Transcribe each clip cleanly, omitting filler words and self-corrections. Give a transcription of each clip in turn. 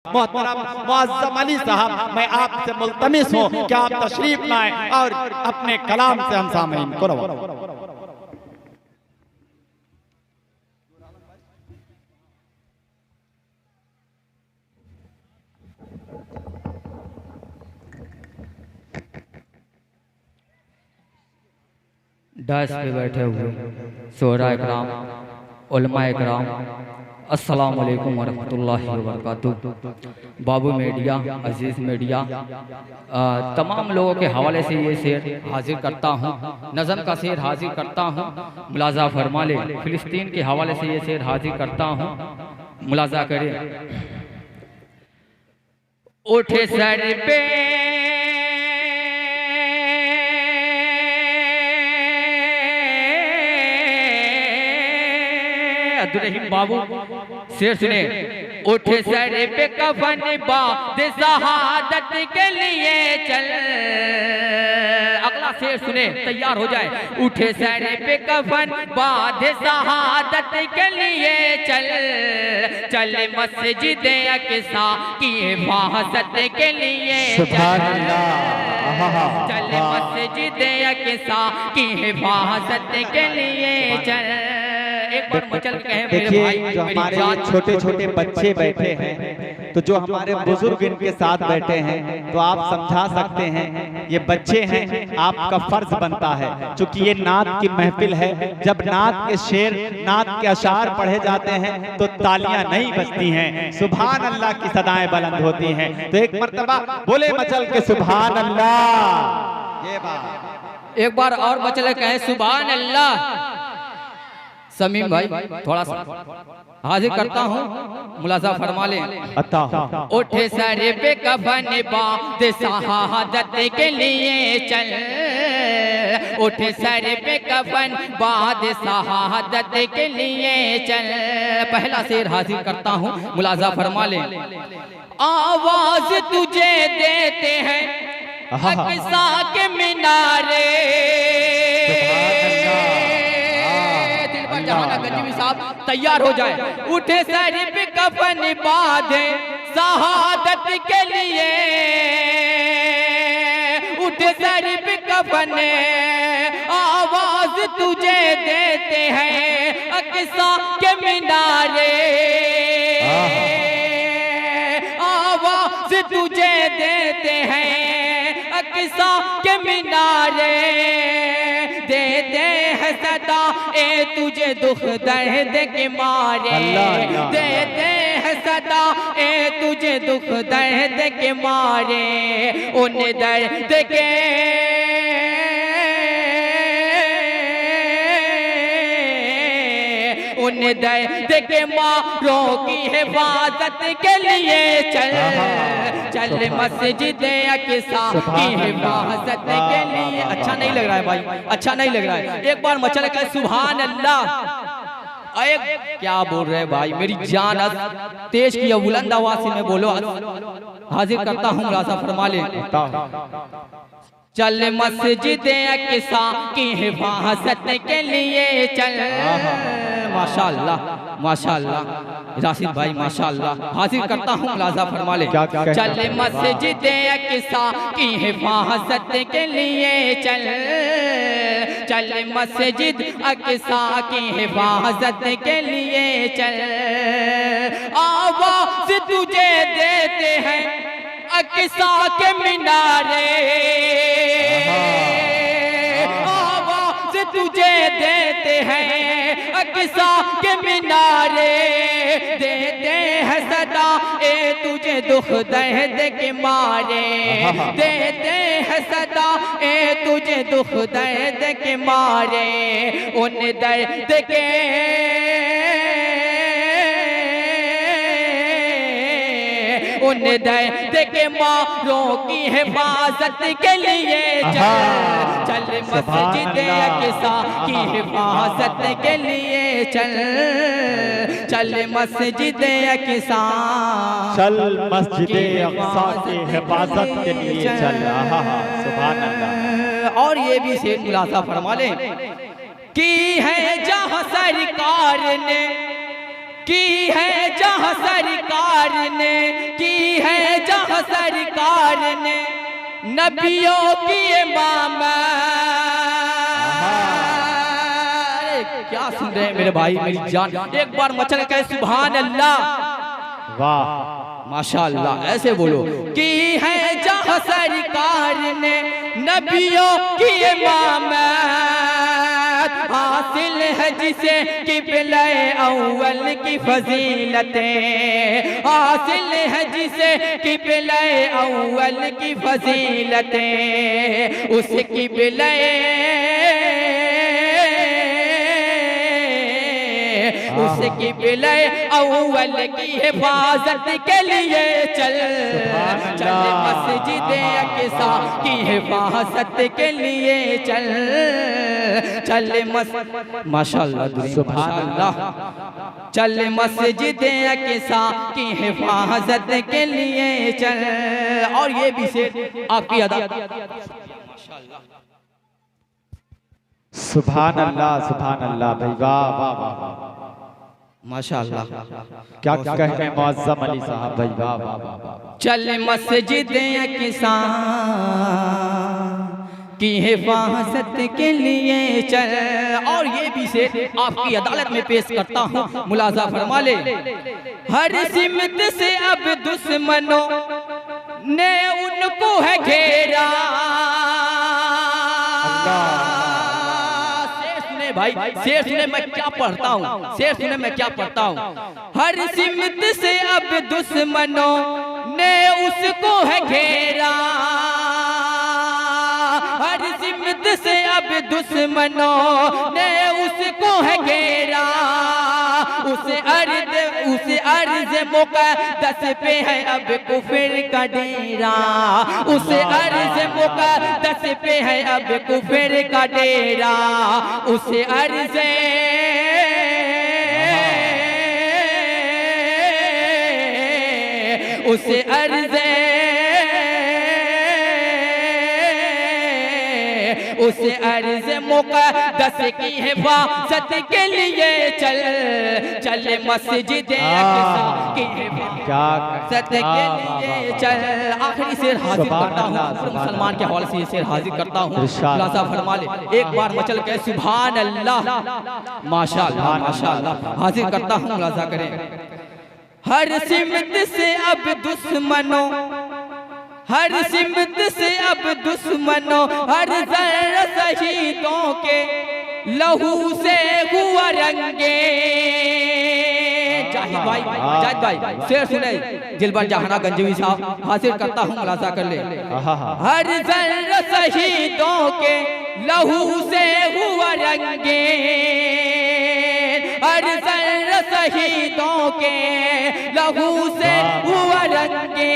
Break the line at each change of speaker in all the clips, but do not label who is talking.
मोहतरम मुअज़्ज़म अली साहब, मैं आपसे मुल्तमिस हूँ कि आप तशरीफ लाएं और अपने कलाम से हम सामईन को रवाना।
डायस पे बैठे हुए शोहरा इकराम, उलमा इकराम, अस्सलाम वालेकुम वरहमतुल्लाहि वबरकातुहू। बाबू मीडिया, अजीज़ मीडिया, तमाम लोगों के हवाले से ये शेर हाजिर करता हूँ, नज़म का शेर हाजिर करता हूँ। मुलाजा फरमा ले। फ़िलिस्तीन के हवाले से ये शेर हाजिर करता हूँ, मुलाजा करें। उठे सर पे अब्दुल बाबू शेर सुने। उठे सर पे कफन बाद शहादत के लिए चल। अगला शेर सुने, तैयार हो जाए। उठे सर पे कफन बाद शहादत के लिए चल, चल मस्जिद अक़सा की हिफाज़त के लिए चल, चल मस्जिद अक़सा की हिफाज़त के लिए चल। एक बार मचल के कहें मेरे भाई,
जो हमारे छोटे छोटे बच्चे बैठे हैं, तो जो हमारे बुजुर्ग इनके साथ बैठे हैं, तो आप समझा सकते हैं ये बच्चे हैं, आपका फर्ज बनता है। चूंकि ये नात की महफिल है, जब नात के शेर, नात के अशार पढ़े जाते हैं तो तालियां नहीं बजती हैं, सुभान अल्लाह की सदाएं बुलंद होती हैं। तो एक मर्तबा बोले मचल के सुभान अल्लाह। ये बात
एक बार और मचल के कहें सुभान अल्लाह। समीम भाई थोड़ा सा हाजिर करता हूँ, मुलाजा फरमा ले। उठे सर पे कफन बाद शहादत के लिए चल, उठे सर पे कफन बाद शहादत के लिए चल। पहला शेर हाजिर करता हूँ, मुलाजा फरमा ले। आवाज तुझे देते हैं अक़सा के मिनारे, गंजवी साहब तैयार हो जाए। उठे सर पे कफन बांधे शहादत के लिए, उठे सर पे कफन, आवाज तुझे देते हैं अक़सा के मिनारे, आवाज तुझे देते हैं अक़सा के मिनारे, देते हैं सदा ए तुझे दुख दर्द के मारे, देते हैं सदा ए तुझे दुख दर्द के मारे, उन दर्द के उन दर्द के मारों की हिफाजत के लिए चल, चल मस्जिद अक़सा की हिफाजत के लिए। अच्छा नहीं लग रहा है भाई, अच्छा नहीं लग रहा है। एक बार मचल के सुभान अल्लाह। एक क्या बोल रहे भाई, मेरी जान तेज की बुलंद आवाज से मैं बोलो। हाजिर करता हूँ, मुलाजा फरमा ले। चल मस्जिद अक़सा की हिफाज़त के लिए चल। माशाअल्लाह माशाअल्लाह राशिद भाई माशाअल्लाह। हाजिर करता हूँ, मुलाजा फरमा ले। चल मस्जिद अक़सा की हिफाज़त के लिए चल, चल मस्जिद अक़सा की हिफाज़त के लिए चल। आवाज़ तुझे देते हैं अक़सा के मिनारे, आवाज़ तुझे देते हैं अक़सा के मिनारे, देते हैं सदा ए तुझे दुख दर्द के मारे, देते हैं सदा ए तुझे दुख दर्द के मारे, उन दर्द के उन दर्द के मारों की हिफाजत के लिए चल, चल मस्जिद अक़सा की हिफाजत के लिए चल, चल मस्जिद अक़सा,
चल मस्जिद अक़सा की हिफाजत के लिए चल। सुभान अल्लाह।
और ये भी शेर मुलाजा फरमा ले कि है जहाँ सरकार ने की है जहाँ सरकार ने, की है जहाँ सरकार ने नबियों की इमाम। क्या सुन रहे हैं मेरे भाई मेरी जान, एक बार मचल के सुभान अल्लाह,
वाह
माशाअल्लाह, ऐसे बोलो। की है जहाँ सरकार ने नबियों की इमामत, हासिल है जिसे किबले अव्वल की फजीलतें, हासिल है जिसे किबले अव्वल की फजीलतें, उस किबले उस किबले अव्वल की हिफाजत के लिए चल, चल मस्जिद अक़सा की हिफाजत के लिए चल, चल माशाअल्लाह सुभानअल्लाह, चल मस्जिद अक़सा की हिफाजत के लिए चल। और ये भी शेर आपकी अदा,
सुभान अल्लाह भाई, वाह वाह वाह
माशाअल्लाह,
क्या कहें मुअज़्ज़म अली साहब भाई, वाह वाह वाह।
चल मस्जिद अक़सा की हिफाजत के लिए चल। और ये भी से आपकी अदालत में पेश करता हूँ, मुलाज़ा फरमा ले। हर सिमत से अब दुश्मनों ने उनको है घेरा, भाई शेर सुने मैं क्या पढ़ता हूँ, शेर सुने मैं क्या पढ़ता हूँ। हर सिमत से अब दुश्मनों ने उसको है घेरा, हर सिमत से अब दुश्मनों ने उसको है घेरा, उसे अर्ज़ मुक़द्दस पे है अब कुफ्र का डेरा, उसे अर्ज़ मुक़द्दस पे है अब कुफ्र का डेरा, उसे अर्ज़ उसे अर्ज़ उसे अर्ज़ मुक़द्दस की हिफाजत के लिए चल, चल मस्जिद अक़सा की हिफाजत के लिए चल। आखिरी शेर हाजिर करता हूँ, मुसलमान के हवाले से ये शेर हाजिर करता हूँ, खुलासा फरमा ले। एक बार मचल के सुभान अल्लाह, माशाअल्लाह माशाअल्लाह, हाजिर करता हूँ, खुलासा करें। हर सिमत से अब दुश्मनों, हर सिमत से अब दुश्मनों, हर ज़र्रा शहीदों के लहू से हुआ रंगे। जाहिद भाई शेर सुने, दिलबर जहाना गंजवी साहब, हासिल करता हूँ, मुलाज़ा कर ले। हर ज़र्रा शहीदों के लहू से हुआ रंगे, हर ज़र्रा शहीदों के लहू से हुआ रंगे,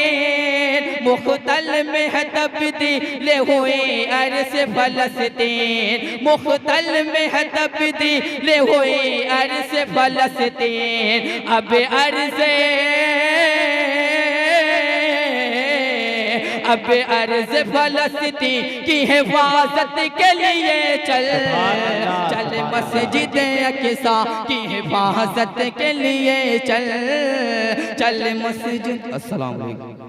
मुख्तल में है तब्दील हुए अर्ज़ फ़लस्तीन, मुख्तल में है तब्दील हुए अर्ज़ फ़लस्तीन, अब अर्ज़ फ़लस्तीन की हिफाजत के लिए चल, चल मस्जिद अक़सा की हिफाजत के लिए चल, चल मस्जिद। अस्सलाम वालेकुम।